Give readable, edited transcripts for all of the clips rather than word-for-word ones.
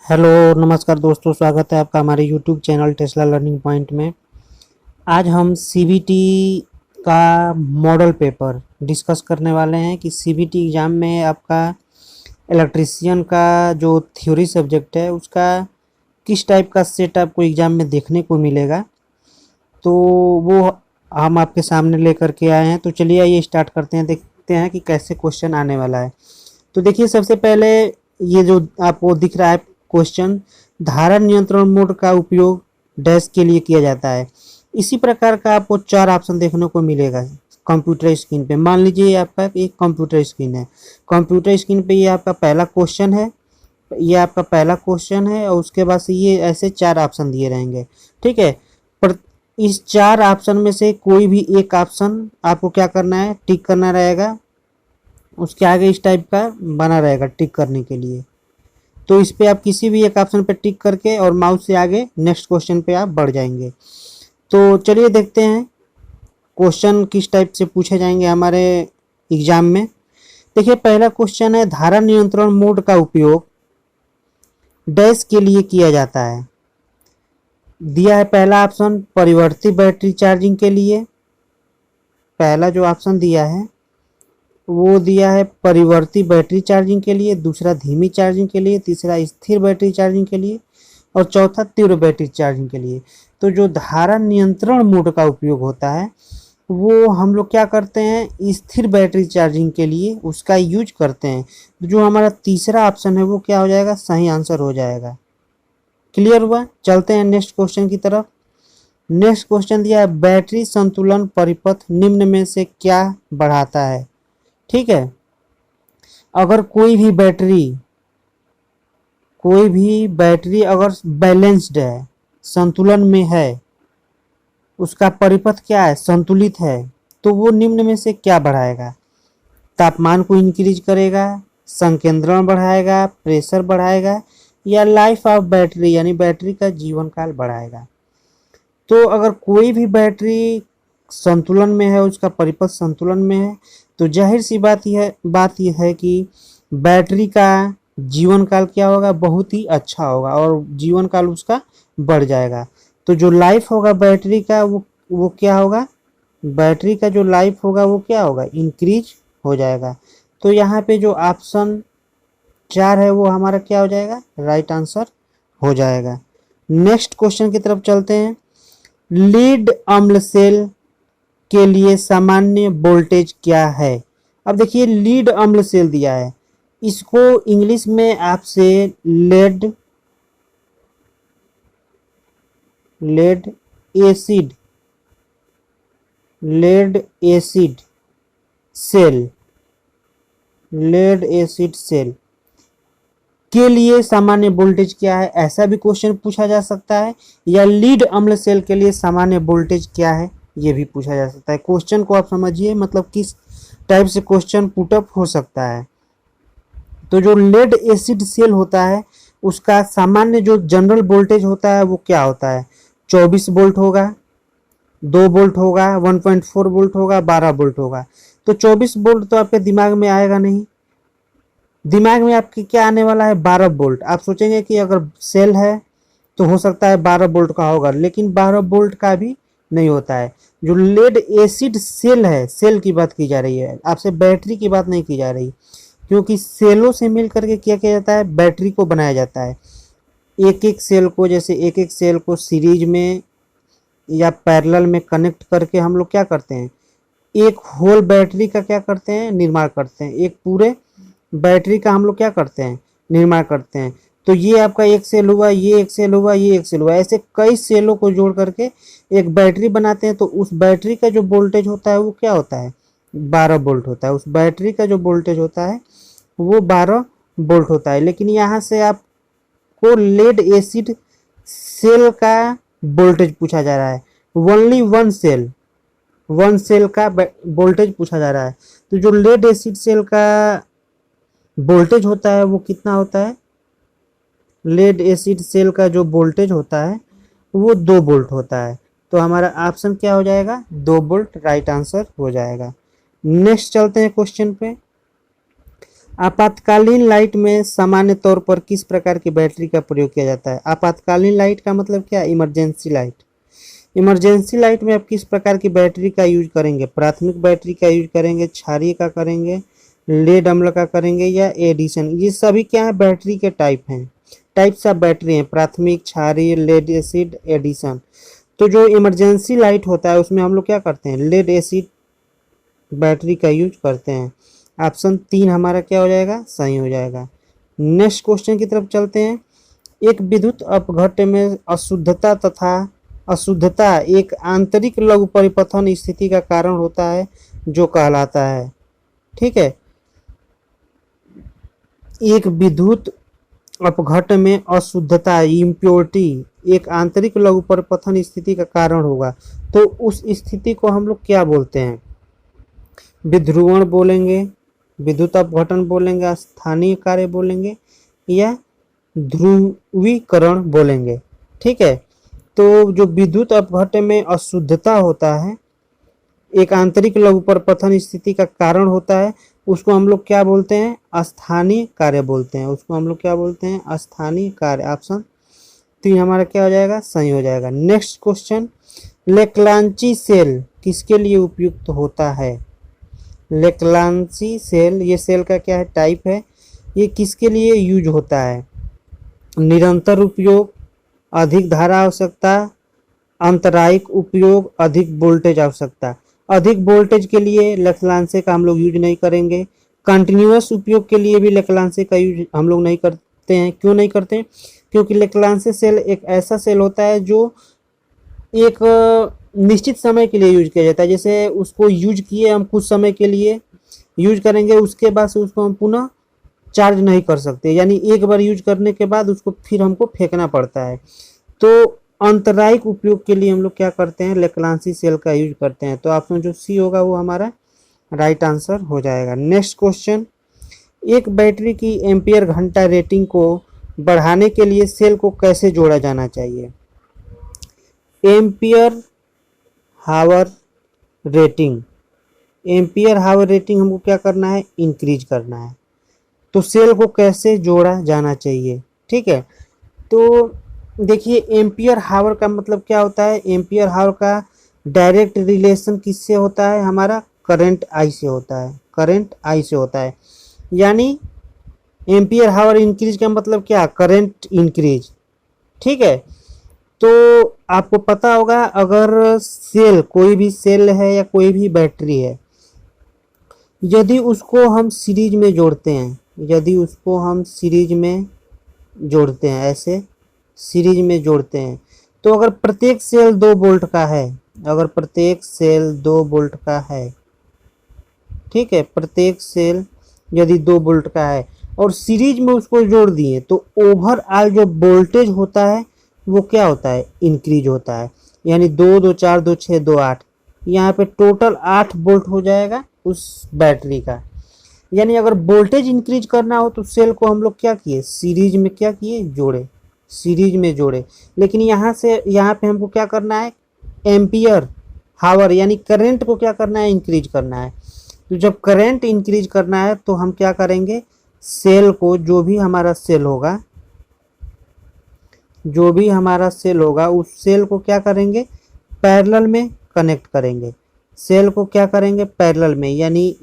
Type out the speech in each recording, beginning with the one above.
Hello नमस्कार दोस्तों, स्वागत है आपका हमारे YouTube channel Tesla learning point में। आज हम सीबीटी का मॉडल पेपर डिस्कस करने वाले हैं कि सीबीटी एग्ज़ाम में आपका इलेक्ट्रीशियन का जो थ्योरी सब्जेक्ट है उसका किस टाइप का सेट आपको एग्ज़ाम में देखने को मिलेगा, तो वो हम आपके सामने लेकर के आए हैं। तो चलिए ये स्टार्ट करते हैं, देखते हैं कि कैसे क्वेश्चन आने वाला है। तो देखिए, सबसे पहले ये जो आपको दिख रहा है क्वेश्चन, धारा नियंत्रण मोड का उपयोग डैश के लिए किया जाता है। इसी प्रकार का आपको 4 ऑप्शन देखने को मिलेगा कंप्यूटर स्क्रीन पे। मान लीजिए आपका एक कंप्यूटर स्क्रीन है, कंप्यूटर स्क्रीन पे ये आपका पहला क्वेश्चन है, ये आपका पहला क्वेश्चन है और उसके बाद से ये ऐसे 4 ऑप्शन दिए रहेंगे। ठीक है, पर इस 4 ऑप्शन में से कोई भी एक ऑप्शन आपको क्या करना है, टिक करना रहेगा। उसके आगे इस टाइप का बना रहेगा टिक करने के लिए। तो इस पे आप किसी भी एक ऑप्शन पे टिक करके और माउस से आगे नेक्स्ट क्वेश्चन पे आप बढ़ जाएंगे। तो चलिए देखते हैं क्वेश्चन किस टाइप से पूछे जाएंगे हमारे एग्जाम में। देखिए, पहला क्वेश्चन है, धारा नियंत्रण मोड का उपयोग डैश के लिए किया जाता है। दिया है पहला ऑप्शन परिवर्ती बैटरी चार्जिंग के लिए, पहला जो ऑप्शन दिया है वो दिया है परिवर्ती बैटरी चार्जिंग के लिए, दूसरा धीमी चार्जिंग के लिए, तीसरा स्थिर बैटरी चार्जिंग के लिए और चौथा तीव्र बैटरी चार्जिंग के लिए। तो जो धारा नियंत्रण मोड का उपयोग होता है वो हम लोग क्या करते हैं, स्थिर बैटरी चार्जिंग के लिए उसका यूज करते हैं। जो हमारा तीसरा ऑप्शन है वो क्या हो जाएगा, सही आंसर हो जाएगा। क्लियर हुआ? चलते हैं नेक्स्ट क्वेश्चन की तरफ। नेक्स्ट क्वेश्चन दिया है, बैटरी संतुलन परिपथ निम्न में से क्या बढ़ाता है। ठीक है, अगर कोई भी बैटरी अगर बैलेंस्ड है, संतुलन में है, उसका परिपथ क्या है, संतुलित है, तो वो निम्न में से क्या बढ़ाएगा। तापमान को इंक्रीज करेगा, संकेंद्रण बढ़ाएगा, प्रेशर बढ़ाएगा या लाइफ ऑफ बैटरी यानी बैटरी का जीवन काल बढ़ाएगा। तो अगर कोई भी बैटरी संतुलन में है, उसका परिपथ संतुलन में है, तो जाहिर सी बात यह है कि बैटरी का जीवन काल क्या होगा, बहुत ही अच्छा होगा और जीवन काल उसका बढ़ जाएगा। तो जो लाइफ होगा बैटरी का वो क्या होगा, बैटरी का जो लाइफ होगा वो क्या होगा, इंक्रीज हो जाएगा। तो यहाँ पे जो ऑप्शन 4 है वो हमारा क्या हो जाएगा, राइट आंसर हो जाएगा। नेक्स्ट क्वेश्चन की तरफ चलते हैं। लीड अम्ल सेल के लिए सामान्य वोल्टेज क्या है। अब देखिए, लीड अम्ल सेल दिया है, इसको इंग्लिश में आपसे lead acid cell lead acid cell के लिए सामान्य वोल्टेज क्या है, ऐसा भी क्वेश्चन पूछा जा सकता है। या लीड अम्ल सेल के लिए सामान्य वोल्टेज क्या है, ये भी पूछा जा सकता है। क्वेश्चन को आप समझिए, मतलब किस टाइप से क्वेश्चन पुटअप हो सकता है। तो जो लेड एसिड सेल होता है उसका सामान्य जो जनरल वोल्टेज होता है वो क्या होता है, 24 वोल्ट होगा, 2 वोल्ट होगा, 1.4 वोल्ट होगा, 12 वोल्ट होगा। तो 24 वोल्ट तो आपके दिमाग में आएगा नहीं, दिमाग में आपके क्या आने वाला है, 12 वोल्ट। आप सोचेंगे कि अगर सेल है तो हो सकता है 12 वोल्ट का होगा, लेकिन 12 वोल्ट का भी नहीं होता है। जो लेड एसिड सेल है, सेल की बात की जा रही है, आपसे बैटरी की बात नहीं की जा रही, क्योंकि सेलों से मिल करके क्या किया जाता है, बैटरी को बनाया जाता है। एक एक सेल को, जैसे एक एक सेल को सीरीज में या पैरेलल में कनेक्ट करके हम लोग क्या करते हैं, एक होल बैटरी का क्या करते हैं, निर्माण करते हैं। एक पूरे बैटरी का हम लोग क्या करते हैं, निर्माण करते हैं। तो ये आपका एक सेल हुआ, ये एक सेल हुआ, ये एक सेल हुआ, ऐसे कई सेलों को जोड़ करके एक बैटरी बनाते हैं। तो उस बैटरी का जो वोल्टेज होता है वो क्या होता है, 12 वोल्ट होता है। उस बैटरी का जो वोल्टेज होता है वो 12 वोल्ट होता है। लेकिन यहाँ से आपको लेड एसिड सेल का वोल्टेज पूछा जा रहा है, ओनली वन सेल का वोल्टेज पूछा जा रहा है। तो जो लेड एसिड सेल का वोल्टेज होता है वो कितना होता है, लेड एसिड सेल का जो वोल्टेज होता है वो 2 वोल्ट होता है। तो हमारा ऑप्शन क्या हो जाएगा, 2 वोल्ट राइट आंसर हो जाएगा। नेक्स्ट चलते हैं क्वेश्चन पे। आपातकालीन लाइट में सामान्य तौर पर किस प्रकार की बैटरी का प्रयोग किया जाता है? आपातकालीन लाइट का मतलब क्या है? Emergency light. इमरजेंसी लाइट में आप किस प्रकार की बैटरी का यूज करेंगे? प्राथमिक बैटरी का यूज करेंगे, क्षारीय का करेंगे, लेड अम्ल का करेंगे या एडिशन? ये सभी क्या है? बैटरी के टाइप हैं, टाइप्स ऑफ बैटरी हैं, प्राथमिक, क्षारीय, लेड एसिड, एडिशन। तो जो इमरजेंसी लाइट होता है उसमें हम लोग क्या करते हैं? लेड एसिड बैटरी का यूज करते हैं। ऑप्शन 3 हमारा क्या हो जाएगा? सही हो जाएगा। नेक्स्ट क्वेश्चन की तरफ चलते हैं। एक विद्युत अपघट्य में अशुद्धता एक आंतरिक लघु परिपथन स्थिति का कारण होता है जो कहलाता है। ठीक है, एक विद्युत अपघट्य में अशुद्धता इम्प्योरिटी एक आंतरिक लघु परिपथन स्थिति का कारण होगा, तो उस स्थिति को हम लोग क्या बोलते हैं? विध्रुवण बोलेंगे, विद्युत अपघटन बोलेंगे, स्थानीय कार्य बोलेंगे या ध्रुवीकरण बोलेंगे। ठीक है, तो जो विद्युत अपघट्य में अशुद्धता होता है, एक आंतरिक लघु परिपथन स्थिति का कारण होता है, उसको हम लोग क्या बोलते हैं? अस्थानीय कार्य बोलते हैं। उसको हम लोग क्या बोलते हैं? अस्थानीय कार्य। ऑप्शन 3 हमारा क्या हो जाएगा? सही हो जाएगा। नेक्स्ट क्वेश्चन, लेक्लांची सेल किसके लिए उपयुक्त होता है? लेक्लांची सेल, ये सेल का क्या है? टाइप है। ये किसके लिए यूज होता है? निरंतर उपयोग, अधिक धारा आवश्यकता, अंतरायिक उपयोग, अधिक वोल्टेज आवश्यकता। अधिक वोल्टेज के लिए लेक्लांसे का हम लोग यूज नहीं करेंगे। कंटिन्यूअस उपयोग के लिए भी लेक्लांसे का यूज हम लोग नहीं करते हैं। क्यों नहीं करते? क्योंकि लेक्लांसे सेल एक ऐसा सेल होता है जो एक निश्चित समय के लिए यूज किया जाता है। जैसे उसको यूज किए हम कुछ समय के लिए यूज करेंगे, उसके बाद से उसको हम पुनः चार्ज नहीं कर सकते, यानी एक बार यूज करने के बाद उसको फिर हमको फेंकना पड़ता है। तो अंतरायिक उपयोग के लिए हम लोग क्या करते हैं? लेक्लांसी सेल का यूज करते हैं। तो ऑप्शन जो सी होगा वो हमारा राइट आंसर हो जाएगा। नेक्स्ट क्वेश्चन, एक बैटरी की एम्पियर घंटा रेटिंग को बढ़ाने के लिए सेल को कैसे जोड़ा जाना चाहिए? एम्पियर हावर रेटिंग, एम्पियर हावर रेटिंग हमको क्या करना है? इंक्रीज करना है। तो सेल को कैसे जोड़ा जाना चाहिए? ठीक है, तो देखिए एम्पियर हावर का मतलब क्या होता है? एम्पियर हावर का डायरेक्ट रिलेशन किससे होता है? हमारा करंट आई से होता है, करंट आई से होता है। यानी एम्पियर हावर इंक्रीज का मतलब क्या? Current increase. ठीक है, तो आपको पता होगा अगर सेल, कोई भी सेल है या कोई भी बैटरी है, यदि उसको हम सीरीज में जोड़ते हैं, यदि उसको हम सीरीज में जोड़ते हैं, ऐसे सीरीज में जोड़ते हैं, तो अगर प्रत्येक सेल 2 वोल्ट का है, अगर प्रत्येक सेल 2 वोल्ट का है, ठीक है, प्रत्येक सेल यदि 2 वोल्ट का है और सीरीज में उसको जोड़ दिए, तो ओवरऑल जो वोल्टेज होता है वो क्या होता है? इंक्रीज होता है। यानी 2 2 4 2 6 2 8, यहाँ पे टोटल 8 वोल्ट हो जाएगा उस बैटरी का। यानी अगर वोल्टेज इंक्रीज करना हो तो सेल को हम लोग क्या किए? सीरीज में क्या किए? जोड़े, सीरीज में जोड़े। लेकिन यहाँ से यहाँ पे हमको क्या करना है? एम्पियर हावर यानी करंट को क्या करना है? इंक्रीज करना है। तो जब करंट इंक्रीज करना है तो हम क्या करेंगे? सेल को, जो भी हमारा सेल होगा, जो भी हमारा सेल होगा उस सेल को क्या करेंगे? पैरेलल में कनेक्ट करेंगे। सेल को क्या करेंगे? पैरेलल में, यानी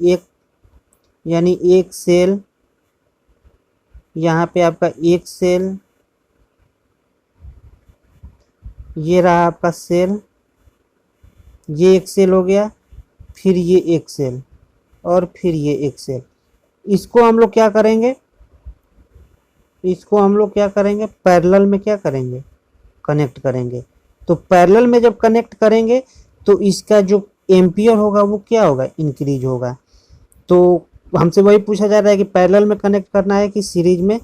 एक सेल, यहाँ पे आपका एक सेल, ये रहा आपका सेल, ये एक सेल हो गया, फिर ये एक सेल और फिर ये एक सेल। इसको हम लोग क्या करेंगे? इसको हम लोग क्या करेंगे? पैरेलल में क्या करेंगे? कनेक्ट करेंगे। तो पैरेलल में जब कनेक्ट करेंगे तो इसका जो एम्पियर होगा वो क्या होगा? इंक्रीज होगा। तो हमसे वही पूछा जा रहा है कि पैरेलल में कनेक्ट करना है कि सीरीज में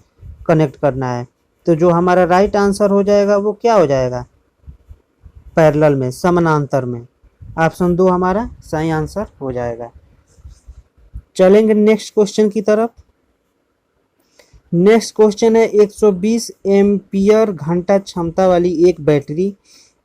कनेक्ट करना है। तो जो हमारा राइट आंसर हो जाएगा वो क्या हो जाएगा? पैरेलल में, समानांतर में। ऑप्शन 2 हमारा सही आंसर हो जाएगा। चलेंगे नेक्स्ट क्वेश्चन की तरफ। नेक्स्ट क्वेश्चन है 120 एम्पियर घंटा क्षमता वाली एक बैटरी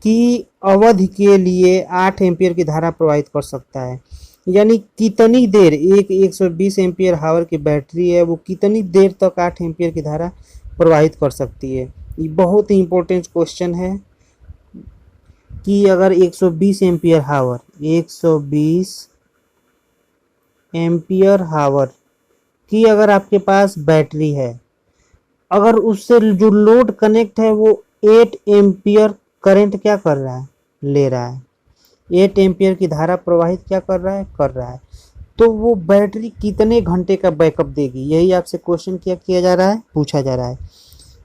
की अवधि के लिए 8 एम्पियर की धारा प्रवाहित कर सकता है। यानी कितनी देर एक 120 एम्पियर हावर की बैटरी है वो कितनी देर तक 8 एम्पियर की धारा प्रवाहित कर सकती है। ये बहुत ही इंपॉर्टेंट क्वेश्चन है कि अगर 120 एम्पियर हावर 120 एम्पियर हावर की अगर आपके पास बैटरी है, अगर उससे जो लोड कनेक्ट है वो 8 एम्पियर करंट क्या कर रहा है, ले रहा है, 8 एम्पियर की धारा प्रवाहित क्या कर रहा है, तो वो बैटरी कितने घंटे का बैकअप देगी। यही आपसे क्वेश्चन क्या किया जा रहा है, पूछा जा रहा है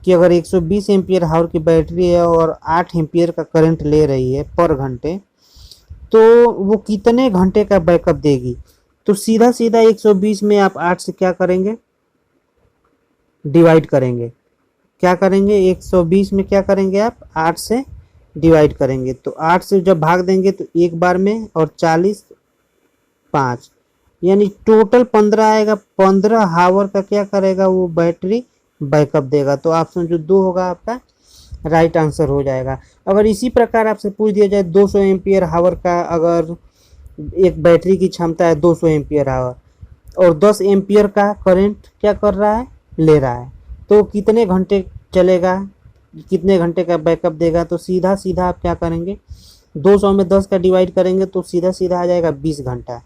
कि अगर 120 एम्पियर हावर की बैटरी है और 8 एम्पियर का करंट ले रही है पर घंटे, तो वो कितने घंटे का बैकअप देगी। तो सीधा सीधा 120 में आप 8 से क्या करेंगे, डिवाइड करेंगे। क्या करेंगे, 120 में क्या करेंगे आप, 8 से डिवाइड करेंगे। तो 8 से जब भाग देंगे तो एक बार में, और 40 5, यानी टोटल 15 आएगा। 15 हावर का क्या करेगा वो बैटरी, बैकअप देगा। तो ऑप्शन जो 2 होगा आपका राइट आंसर हो जाएगा। अगर इसी प्रकार आपसे पूछ दिया जाए 200 एम्पियर हावर का, अगर एक बैटरी की क्षमता है 200 एम्पियर हावर और 10 एम्पियर का करंट क्या कर रहा है, ले रहा है, तो कितने घंटे चलेगा, कितने घंटे का बैकअप देगा। तो सीधा सीधा आप क्या करेंगे, 200 में 10 का डिवाइड करेंगे तो सीधा सीधा आ जाएगा 20 घंटा।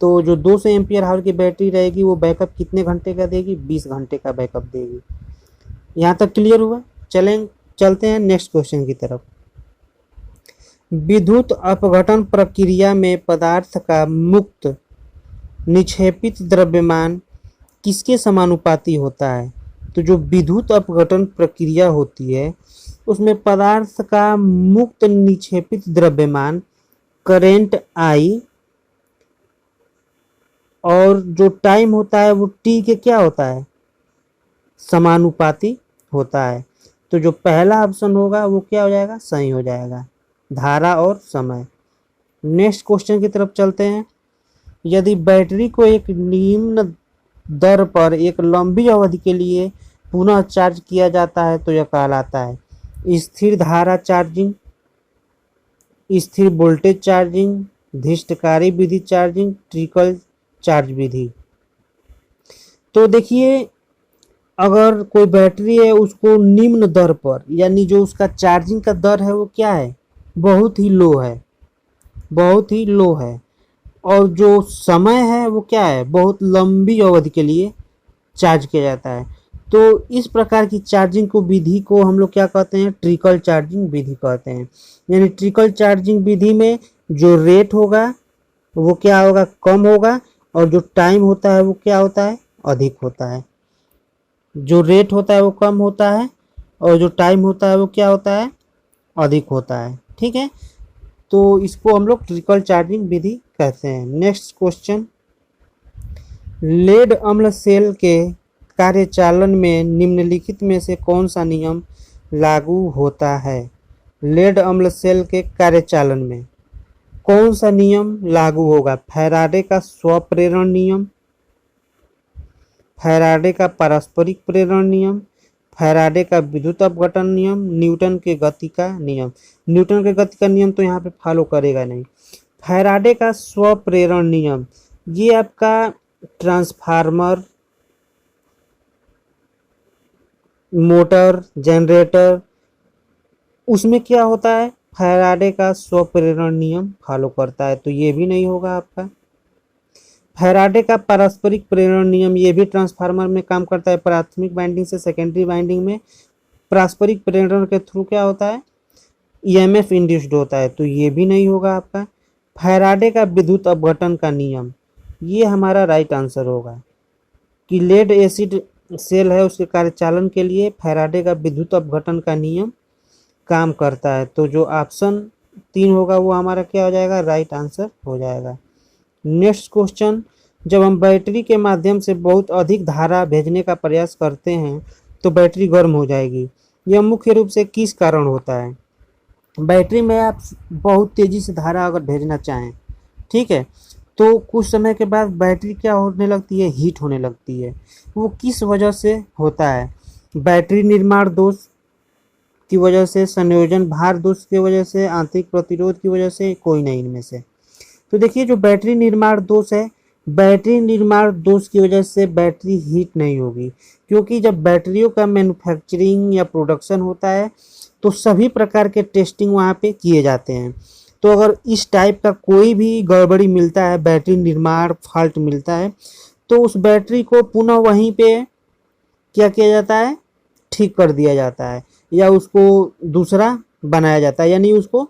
तो जो 200 एम्पियर हावर की बैटरी रहेगी वो बैकअप कितने घंटे का देगी, 20 घंटे का बैकअप देगी। यहाँ तक क्लियर हुआ। चलते हैं नेक्स्ट क्वेश्चन की तरफ। विद्युत अपघटन प्रक्रिया में पदार्थ का मुक्त निक्षेपित द्रव्यमान किसके समानुपाती होता है। तो जो विद्युत अपघटन प्रक्रिया होती है उसमें पदार्थ का मुक्त निक्षेपित द्रव्यमान करेंट आई और जो टाइम होता है वो टी के क्या होता है, समानुपाती होता है। तो जो पहला ऑप्शन होगा वो क्या हो जाएगा, सही हो जाएगा, धारा और समय। नेक्स्ट क्वेश्चन की तरफ चलते हैं। यदि बैटरी को एक निम्न दर पर एक लंबी अवधि के लिए पुनः चार्ज किया जाता है तो यह कहलाता है स्थिर धारा चार्जिंग, स्थिर वोल्टेज चार्जिंग, धिष्टकारी विधि चार्जिंग, ट्रिकल चार्ज विधि। तो देखिए अगर कोई बैटरी है उसको निम्न दर पर, यानी जो उसका चार्जिंग का दर है वो क्या है, बहुत ही लो है, बहुत ही लो है, और जो समय है वो क्या है, बहुत लंबी अवधि के लिए चार्ज किया जाता है। तो इस प्रकार की चार्जिंग को विधि को हम लोग क्या कहते हैं, ट्रिकल चार्जिंग विधि कहते हैं। यानी ट्रिकल चार्जिंग विधि में जो रेट होगा वो क्या होगा, कम होगा, और जो टाइम होता है वो क्या होता है, अधिक होता है। जो रेट होता है वो कम होता है और जो टाइम होता है वो क्या होता है, अधिक होता है। ठीक है, तो इसको हम लोग ट्रिकल चार्जिंग विधि कहते हैं। नेक्स्ट क्वेश्चन, लेड अम्ल सेल के कार्यचालन में निम्नलिखित में से कौन सा नियम लागू होता है। लेड अम्ल सेल के कार्यचालन में कौन सा नियम लागू होगा, फैराडे का स्वप्रेरण नियम, फैराडे का पारस्परिक प्रेरण नियम, फैराडे का विद्युत अपघटन नियम, न्यूटन के गति का नियम। न्यूटन के गति का नियम तो यहाँ पे फॉलो करेगा नहीं। फैराडे का स्वप्रेरण नियम, ये आपका ट्रांसफार्मर, मोटर, जनरेटर, उसमें क्या होता है, फैराडे का स्वप्रेरण नियम फॉलो करता है, तो ये भी नहीं होगा आपका। फैराडे का पारस्परिक प्रेरण नियम, ये भी ट्रांसफार्मर में काम करता है, प्राथमिक वाइंडिंग से सेकेंडरी वाइंडिंग में पारस्परिक प्रेरण के थ्रू क्या होता है, ईएमएफ इंड्यूस्ड होता है, तो ये भी नहीं होगा आपका। फैराडे का विद्युत अपघटन का नियम, ये हमारा राइट आंसर होगा कि लेड एसिड सेल है उसके कार्यचालन के लिए फैराडे का विद्युत अपघटन का नियम काम करता है। तो जो ऑप्शन 3 होगा वो हमारा क्या हो जाएगा, राइट आंसर हो जाएगा। नेक्स्ट क्वेश्चन, जब हम बैटरी के माध्यम से बहुत अधिक धारा भेजने का प्रयास करते हैं तो बैटरी गर्म हो जाएगी। यह मुख्य रूप से किस कारण होता है। बैटरी में आप बहुत तेज़ी से धारा अगर भेजना चाहें, ठीक है, तो कुछ समय के बाद बैटरी क्या होने लगती है, हीट होने लगती है। वो किस वजह से होता है, बैटरी निर्माण दोष की वजह से, संयोजन भार दोष की वजह से, आंतरिक प्रतिरोध की वजह से, कोई नहीं इनमें से। तो देखिए जो बैटरी निर्माण दोष है, बैटरी निर्माण दोष की वजह से बैटरी हीट नहीं होगी, क्योंकि जब बैटरियों का मैन्युफैक्चरिंग या प्रोडक्शन होता है तो सभी प्रकार के टेस्टिंग वहाँ पे किए जाते हैं। तो अगर इस टाइप का कोई भी गड़बड़ी मिलता है, बैटरी निर्माण फॉल्ट मिलता है, तो उस बैटरी को पुनः वहीं पे क्या किया जाता है, ठीक कर दिया जाता है, या उसको दूसरा बनाया जाता है, यानी उसको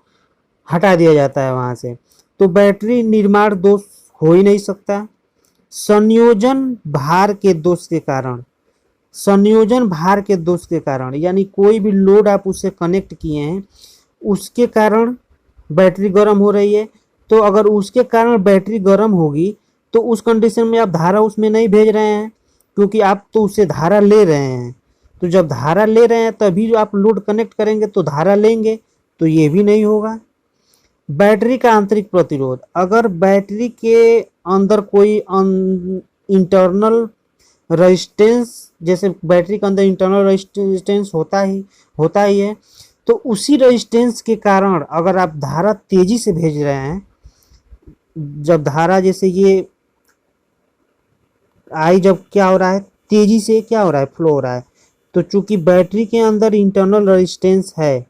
हटा दिया जाता है वहाँ से। तो बैटरी निर्माण दोष हो ही नहीं सकता। संयोजन भार के दोष के कारण, संयोजन भार के दोष के कारण, यानी कोई भी लोड आप उससे कनेक्ट किए हैं उसके कारण बैटरी गर्म हो रही है। तो अगर उसके कारण बैटरी गर्म होगी तो उस कंडीशन में आप धारा उसमें नहीं भेज रहे हैं, क्योंकि आप तो उससे धारा ले रहे हैं। तो जब धारा ले रहे हैं तभी जो आप लोड कनेक्ट करेंगे तो धारा लेंगे, तो ये भी नहीं होगा। बैटरी का आंतरिक प्रतिरोध, अगर बैटरी के अंदर कोई इंटरनल रेजिस्टेंस, जैसे बैटरी के अंदर इंटरनल रेजिस्टेंस होता ही है, तो उसी रेजिस्टेंस के कारण अगर आप धारा तेजी से भेज रहे हैं, जब धारा जैसे ये आई, जब क्या हो रहा है, तेजी से क्या हो रहा है, फ्लो हो रहा है, तो चूंकि बैटरी के अंदर इंटरनल रेजिस्टेंस है,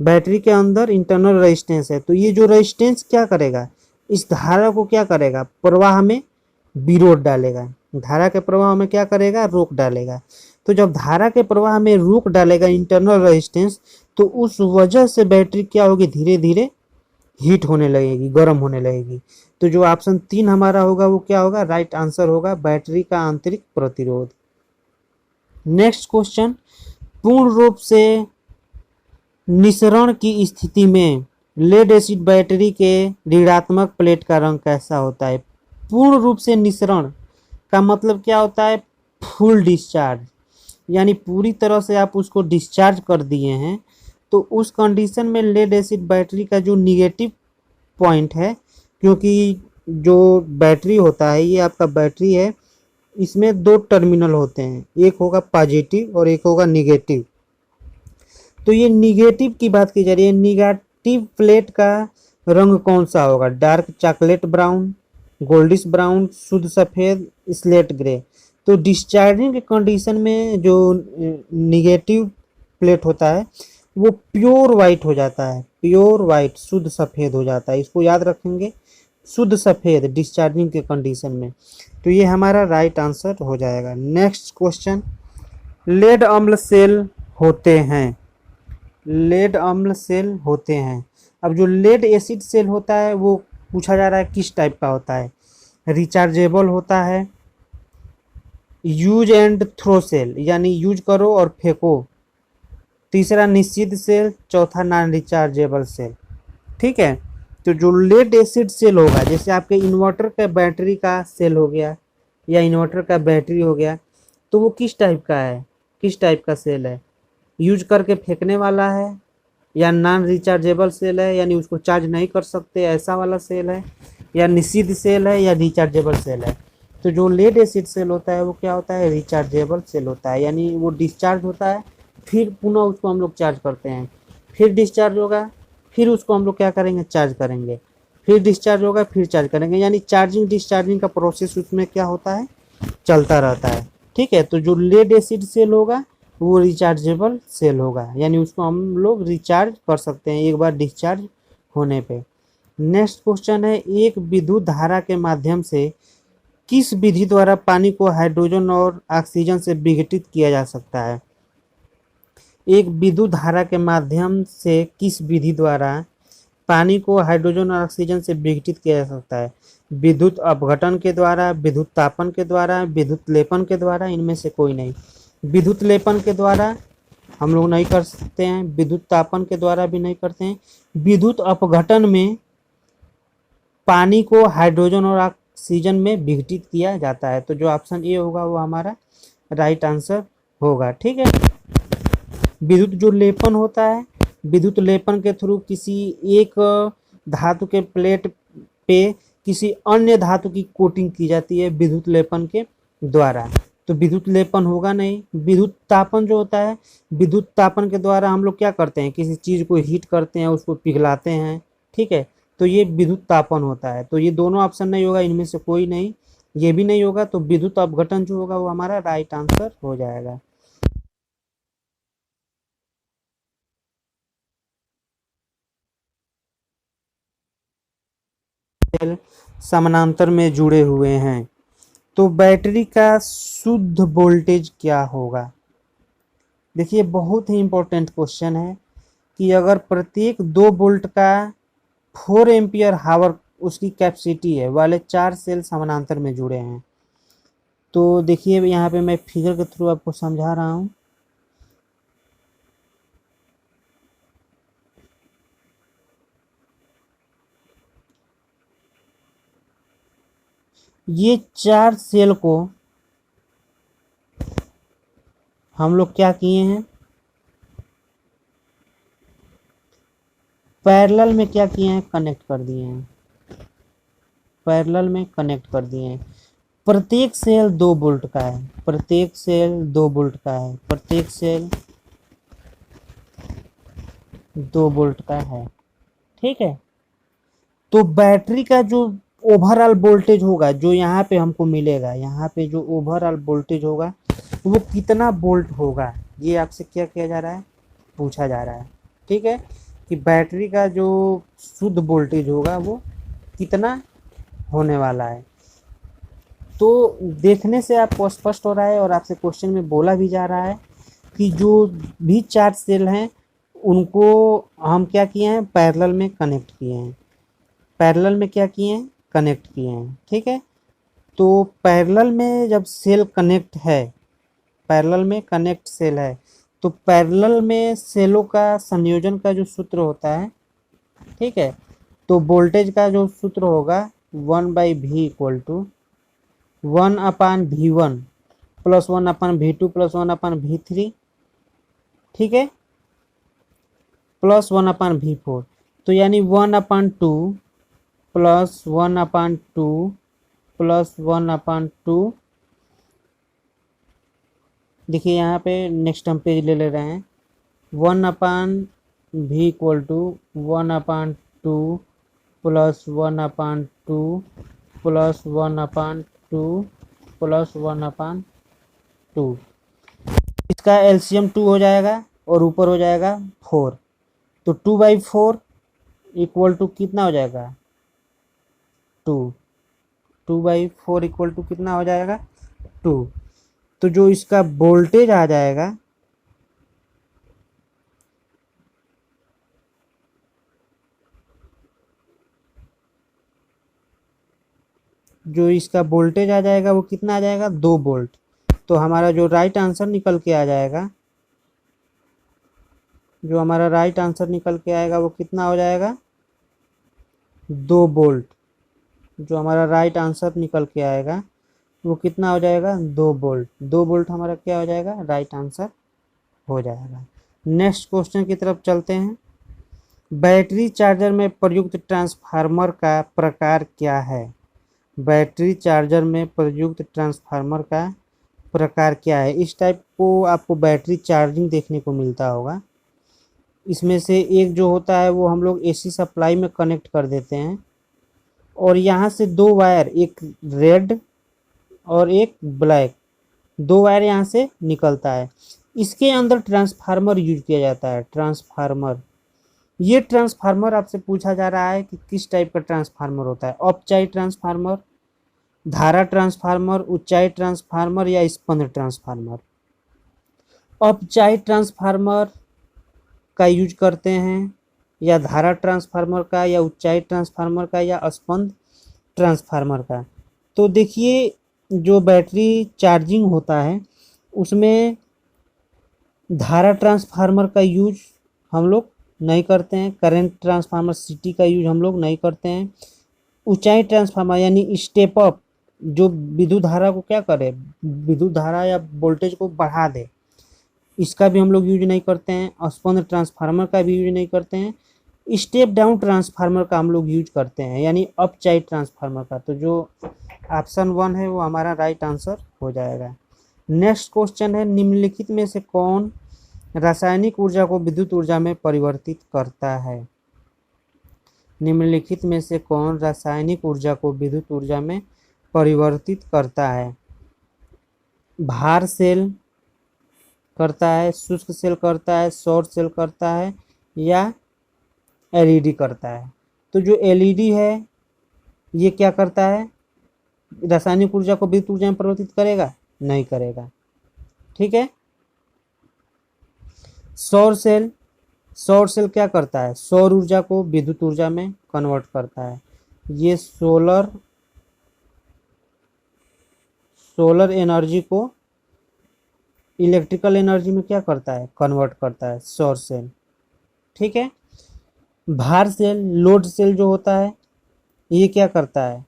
बैटरी के अंदर इंटरनल रेजिस्टेंस है, तो ये जो रेजिस्टेंस क्या करेगा, इस धारा को क्या करेगा, प्रवाह में विरोध डालेगा, धारा के प्रवाह में क्या करेगा, रोक डालेगा। तो जब धारा के प्रवाह में रोक डालेगा इंटरनल रेजिस्टेंस, तो उस वजह से बैटरी क्या होगी, धीरे धीरे हीट होने लगेगी, गर्म होने लगेगी। तो जो ऑप्शन 3 हमारा होगा वो क्या होगा, राइट आंसर होगा, बैटरी का आंतरिक प्रतिरोध। नेक्स्ट क्वेश्चन, पूर्ण रूप से निसरण की स्थिति में लेड एसिड बैटरी के ऋणात्मक प्लेट का रंग कैसा होता है। पूर्ण रूप से निसरण का मतलब क्या होता है, फुल डिस्चार्ज, यानी पूरी तरह से आप उसको डिस्चार्ज कर दिए हैं। तो उस कंडीशन में लेड एसिड बैटरी का जो निगेटिव पॉइंट है, क्योंकि जो बैटरी होता है, ये आपका बैटरी है, इसमें 2 टर्मिनल होते हैं, एक होगा पॉजिटिव और एक होगा निगेटिव। तो ये निगेटिव की बात की जा रही है, निगेटिव प्लेट का रंग कौन सा होगा, dark chocolate brown, goldish brown, शुद्ध सफ़ेद, स्लेट ग्रे। तो डिस्चार्जिंग के कंडीशन में जो निगेटिव प्लेट होता है वो प्योर वाइट हो जाता है, प्योर वाइट, शुद्ध सफ़ेद हो जाता है, इसको याद रखेंगे, शुद्ध सफ़ेद डिस्चार्जिंग के कंडीशन में। तो ये हमारा राइट आंसर हो जाएगा। नेक्स्ट क्वेश्चन, लेड अम्ल सेल होते हैं, लेड अम्ल सेल होते हैं। अब जो लेड एसिड सेल होता है वो पूछा जा रहा है किस टाइप का होता है, रिचार्जेबल होता है, यूज एंड थ्रो सेल, यानी यूज करो और फेंको, तीसरा निषिद्ध सेल, चौथा नॉन रिचार्जेबल सेल। ठीक है, तो जो लेड एसिड सेल होगा, जैसे आपके इन्वर्टर का बैटरी का सेल हो गया या इन्वर्टर का बैटरी हो गया, तो वो किस टाइप का है, किस टाइप का सेल है, यूज करके फेंकने वाला है, या नॉन रिचार्जेबल सेल है, यानी उसको चार्ज नहीं कर सकते ऐसा वाला सेल है, या निषिद्ध सेल है, या रिचार्जेबल सेल है। तो जो लेड एसिड सेल होता है वो क्या होता है, रिचार्जेबल सेल होता है, यानी वो डिस्चार्ज होता है, फिर पुनः उसको हम लोग चार्ज करते हैं, फिर डिस्चार्ज होगा, फिर उसको हम लोग क्या करेंगे, चार्ज करेंगे, फिर डिस्चार्ज होगा, फिर चार्ज करेंगे, यानी चार्जिंग डिस्चार्जिंग का प्रोसेस उसमें क्या होता है, चलता रहता है। ठीक है, तो जो लेड एसिड सेल होगा वो रिचार्जेबल सेल होगा, यानी उसको हम लोग रिचार्ज कर सकते हैं एक बार डिस्चार्ज होने पे। नेक्स्ट क्वेश्चन है, एक विद्युत धारा के माध्यम से किस विधि द्वारा पानी को हाइड्रोजन और ऑक्सीजन से विघटित किया जा सकता है। एक विद्युत धारा के माध्यम से किस विधि द्वारा पानी को हाइड्रोजन और ऑक्सीजन से विघटित किया जा सकता है, विद्युत अपघटन के द्वारा, विद्युत तापन के द्वारा, विद्युत लेपन के द्वारा, इनमें से कोई नहीं। विद्युत लेपन के द्वारा हम लोग नहीं कर सकते हैं, विद्युत तापन के द्वारा भी नहीं करते हैं, विद्युत अपघटन में पानी को हाइड्रोजन और ऑक्सीजन में विघटित किया जाता है। तो जो ऑप्शन ए होगा वो हमारा राइट आंसर होगा। ठीक है, विद्युत जो लेपन होता है, विद्युत लेपन के थ्रू किसी एक धातु के प्लेट पे किसी अन्य धातु की कोटिंग की जाती है विद्युत लेपन के द्वारा, तो विद्युत लेपन होगा नहीं। विद्युत तापन जो होता है, विद्युत तापन के द्वारा हम लोग क्या करते हैं, किसी चीज़ को हीट करते हैं, उसको पिघलाते हैं। ठीक है, तो ये विद्युत तापन होता है। तो ये दोनों ऑप्शन नहीं होगा, इनमें से कोई नहीं, ये भी नहीं होगा। तो विद्युत अपघटन जो होगा वो हमारा राइट आंसर हो जाएगा। सेल समानांतर में जुड़े हुए हैं तो बैटरी का शुद्ध वोल्टेज क्या होगा। देखिए बहुत ही इंपॉर्टेंट क्वेश्चन है कि अगर प्रत्येक 2 वोल्ट का 4 एम्पियर हावर उसकी कैपेसिटी है वाले 4 सेल समानांतर में जुड़े हैं। तो देखिए यहाँ पे मैं फिगर के थ्रू आपको समझा रहा हूँ। ये 4 सेल को हम लोग क्या किए हैं, पैरेलल में क्या किए हैं, कनेक्ट कर दिए हैं। पैरेलल में कनेक्ट कर दिए हैं। प्रत्येक सेल 2 वोल्ट का है, प्रत्येक सेल 2 वोल्ट का है, प्रत्येक सेल 2 वोल्ट का है। ठीक है। तो बैटरी का जो ओवरऑल वोल्टेज होगा, जो यहाँ पे हमको मिलेगा, यहाँ पे जो ओवरऑल वोल्टेज होगा वो कितना वोल्ट होगा, ये आपसे क्या किया जा रहा है, पूछा जा रहा है। ठीक है, कि बैटरी का जो शुद्ध वोल्टेज होगा वो कितना होने वाला है। तो देखने से आपको स्पष्ट हो रहा है और आपसे क्वेश्चन में बोला भी जा रहा है कि जो भी 4 सेल हैं उनको हम क्या किए हैं, पैरेलल में कनेक्ट किए हैं। पैरेलल में क्या किए हैं, कनेक्ट किए हैं। ठीक है। तो पैरेलल में जब सेल कनेक्ट है, पैरेलल में कनेक्ट सेल है, तो पैरेलल में सेलों का संयोजन का जो सूत्र होता है, ठीक है, तो वोल्टेज का जो सूत्र होगा 1/V equal to 1/V1 plus 1/V2 plus 1/V3, ठीक है, प्लस 1/V4। तो यानी 1/2 प्लस 1/2 प्लस 1/2। देखिए यहाँ पे नेक्स्ट हम पेज ले रहे हैं। 1/V equal to 1/2 plus 1/2 plus 1/2 plus 1/2। इसका एलसीएम 2 हो जाएगा और ऊपर हो जाएगा 4। तो 2/4 इक्वल टू कितना हो जाएगा, 2। 2/4 इक्वल टू कितना हो जाएगा, 2। तो जो इसका वोल्टेज आ जाएगा, जो इसका वोल्टेज आ जाएगा वो कितना आ जाएगा, 2 वोल्ट। तो हमारा जो राइट आंसर निकल के आ जाएगा, जो हमारा राइट आंसर निकल के आएगा वो कितना हो जाएगा, 2 वोल्ट। जो हमारा राइट आंसर निकल के आएगा वो कितना हो जाएगा, 2 वोल्ट। 2 वोल्ट हमारा क्या हो जाएगा, राइट आंसर हो जाएगा। नेक्स्ट क्वेश्चन की तरफ चलते हैं। बैटरी चार्जर में प्रयुक्त ट्रांसफार्मर का प्रकार क्या है। बैटरी चार्जर में प्रयुक्त ट्रांसफार्मर का प्रकार क्या है। इस टाइप को आपको बैटरी चार्जिंग देखने को मिलता होगा। इसमें से एक जो होता है वो हम लोग एसी सप्लाई में कनेक्ट कर देते हैं और यहाँ से 2 वायर, एक रेड और एक ब्लैक, 2 वायर यहाँ से निकलता है। इसके अंदर ट्रांसफार्मर यूज किया जाता है। ट्रांसफार्मर, ये ट्रांसफार्मर आपसे पूछा जा रहा है कि किस टाइप का ट्रांसफार्मर होता है। अपचाई ट्रांसफार्मर, धारा ट्रांसफार्मर, ऊंचाई ट्रांसफार्मर या स्पंद ट्रांसफार्मर। अपचाई ट्रांसफार्मर का यूज करते हैं या धारा ट्रांसफार्मर का या ऊंचाई ट्रांसफार्मर का या स्पंद ट्रांसफार्मर का। तो देखिए जो बैटरी चार्जिंग होता है उसमें धारा ट्रांसफार्मर का यूज हम लोग नहीं करते हैं। करंट ट्रांसफार्मर सिटी का यूज हम लोग नहीं करते हैं। ऊंचाई ट्रांसफार्मर यानी स्टेप अप, जो विद्युत धारा को क्या करे, विद्युत धारा या वोल्टेज को बढ़ा दे, इसका भी हम लोग यूज नहीं करते हैं। स्पंद ट्रांसफार्मर का भी यूज नहीं करते हैं। स्टेप डाउन ट्रांसफार्मर का हम लोग यूज करते हैं, यानी अपचाई ट्रांसफार्मर का। तो जो ऑप्शन 1 है वो हमारा राइट आंसर हो जाएगा। नेक्स्ट क्वेश्चन है, निम्नलिखित में से कौन रासायनिक ऊर्जा को विद्युत ऊर्जा में परिवर्तित करता है। निम्नलिखित में से कौन रासायनिक ऊर्जा को विद्युत ऊर्जा में परिवर्तित करता है? भार सेल करता है, शुष्क सेल करता है, सौर सेल करता है, या एलईडी करता है? तो जो एलईडी है ये क्या करता है? रासायनिक ऊर्जा को विद्युत ऊर्जा में परिवर्तित करेगा? नहीं करेगा। ठीक है। सौर सेल क्या करता है? सौर ऊर्जा को विद्युत ऊर्जा में कन्वर्ट करता है। ये सोलर एनर्जी को इलेक्ट्रिकल एनर्जी में क्या करता है? कन्वर्ट करता है, सौर सेल। ठीक है। भार सेल, लोड सेल जो होता है ये क्या करता है?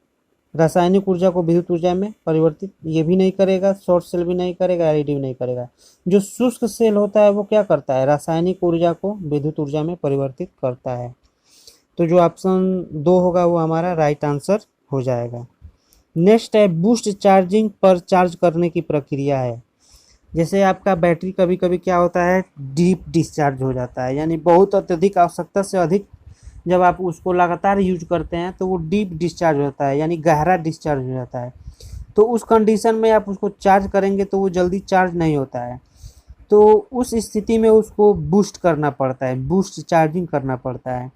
रासायनिक ऊर्जा को विद्युत ऊर्जा में परिवर्तित ये भी नहीं करेगा, शॉर्ट सेल भी नहीं करेगा, एलईडी भी नहीं करेगा। जो शुष्क सेल होता है वो क्या करता है? रासायनिक ऊर्जा को विद्युत ऊर्जा में परिवर्तित करता है। तो जो ऑप्शन 2 होगा वो हमारा राइट आंसर हो जाएगा। नेक्स्ट है बूस्ट चार्जिंग पर चार्ज करने की प्रक्रिया है। जैसे आपका बैटरी कभी कभी क्या होता है, डीप डिस्चार्ज हो जाता है, यानी बहुत अत्यधिक आवश्यकता से अधिक जब आप उसको लगातार यूज करते हैं तो वो डीप डिस्चार्ज होता है, यानी गहरा डिस्चार्ज हो जाता है। तो उस कंडीशन में आप उसको चार्ज करेंगे तो वो जल्दी चार्ज नहीं होता है। तो उस स्थिति में उसको बूस्ट करना पड़ता है, बूस्ट चार्जिंग करना पड़ता है।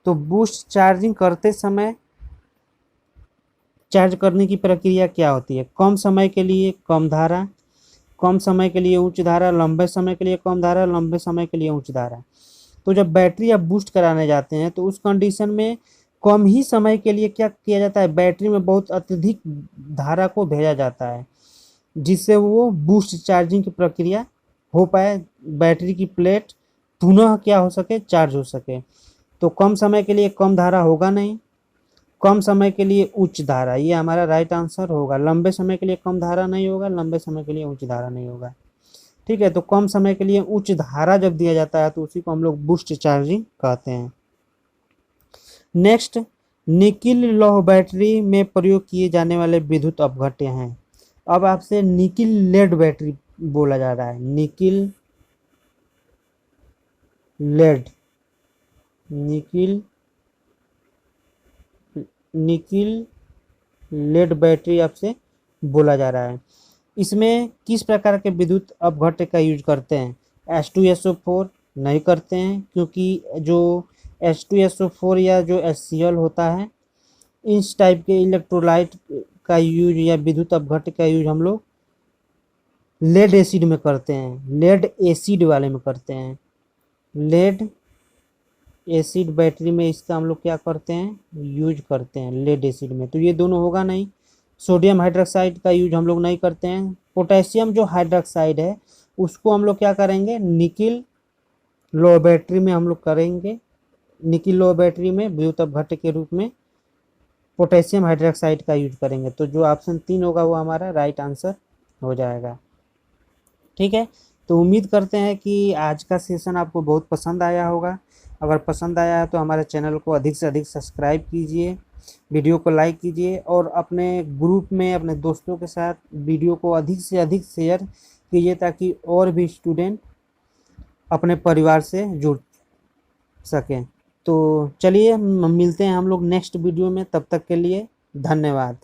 तो बूस्ट चार्जिंग करते समय चार्ज करने की प्रक्रिया क्या होती है? कम समय के लिए कम धारा, कम समय के लिए उच्च धारा, लंबे समय के लिए कम धारा, लंबे समय के लिए उच्च धारा। तो जब बैटरी आप बूस्ट कराने जाते हैं तो उस कंडीशन में कम ही समय के लिए क्या किया जाता है? बैटरी में बहुत अत्यधिक धारा को भेजा जाता है जिससे वो बूस्ट चार्जिंग की प्रक्रिया हो पाए, बैटरी की प्लेट पुनः क्या हो सके? चार्ज हो सके। तो कम समय के लिए कम धारा होगा नहीं, कम समय के लिए उच्च धारा, ये हमारा राइट आंसर होगा। लंबे समय के लिए कम धारा नहीं होगा, लंबे समय के लिए उच्च धारा नहीं होगा। ठीक है। तो कम समय के लिए उच्च धारा जब दिया जाता है तो उसी को हम लोग बूस्ट चार्जिंग कहते हैं। नेक्स्ट, निकिल लौह बैटरी में प्रयोग किए जाने वाले विद्युत अपघट्य हैं। अब आपसे निकिल लेड बैटरी बोला जा रहा है, nickel lead, nickel lead battery आपसे बोला जा रहा है। इसमें किस प्रकार के विद्युत अपघट्य का यूज करते हैं? H2SO4 नहीं करते हैं, क्योंकि जो H2SO4 या जो HCl होता है इस टाइप के इलेक्ट्रोलाइट का यूज या विद्युत अपघट्य का यूज हम लोग लेड एसिड में करते हैं, लेड एसिड वाले में करते हैं। लेड एसिड बैटरी में इसका हम लोग क्या करते हैं? यूज करते हैं लेड एसिड में। तो ये दोनों होगा नहीं। सोडियम हाइड्रोक्साइड का यूज हम लोग नहीं करते हैं। पोटेशियम जो हाइड्रोक्साइड है उसको हम लोग क्या करेंगे? निकिल लो बैटरी में हम लोग करेंगे। निकिल लो बैटरी में विद्युत अपघट्य के रूप में पोटेशियम हाइड्रोक्साइड का यूज करेंगे। तो जो ऑप्शन 3 होगा वो हमारा राइट आंसर हो जाएगा। ठीक है। तो उम्मीद करते हैं कि आज का सेशन आपको बहुत पसंद आया होगा। अगर पसंद आया है तो हमारे चैनल को अधिक से अधिक सब्सक्राइब कीजिए, वीडियो को लाइक कीजिए और अपने ग्रुप में अपने दोस्तों के साथ वीडियो को अधिक से अधिक शेयर कीजिए ताकि और भी स्टूडेंट अपने परिवार से जुड़ सकें। तो चलिए मिलते हैं हम लोग नेक्स्ट वीडियो में, तब तक के लिए धन्यवाद।